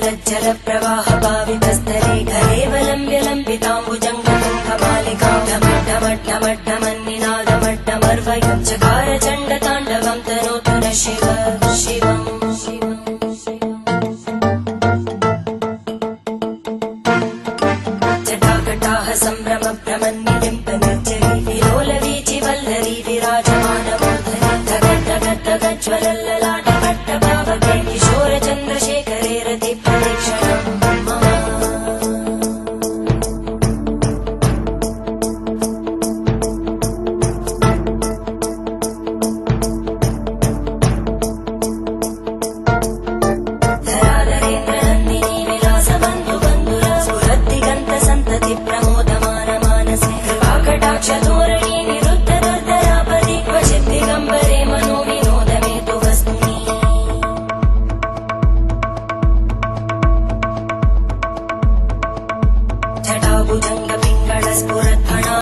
जल प्रवाह पावितस्थले घरेवलम्ब्य लम्बिताम्बुजङ्गमालिका ढमड्ढमड्ढमड्ढमन्निनादमड्ढमर्वयं चकार चण्डताण्डवं तनोतु न शिव शिवम् जटाकटाः सम्भ्रम भ्रमन्निलिम्प निर्जरी विलोलवीचि वल्लरी विराजमानमूर्धनि धगद्धगद्धगज्ज्वलल्ललाट भट्टभावके किशोर चन्द्रशेखरे रति प्रदक्षिणम् धराधरेन्द्रनन्दिनी विलासबन्धु बन्धुरा स्फुरद्दिगन्त सन्तति प्रमोदमान मानसे कृपाकटाक्षधोरणी निरुद्ध दुर्धरापदि क्वचित् दिगम्बरे मनो विनोदमेतु वस्तुनि जटाभुजङ्ग पिङ्गळ स्फुर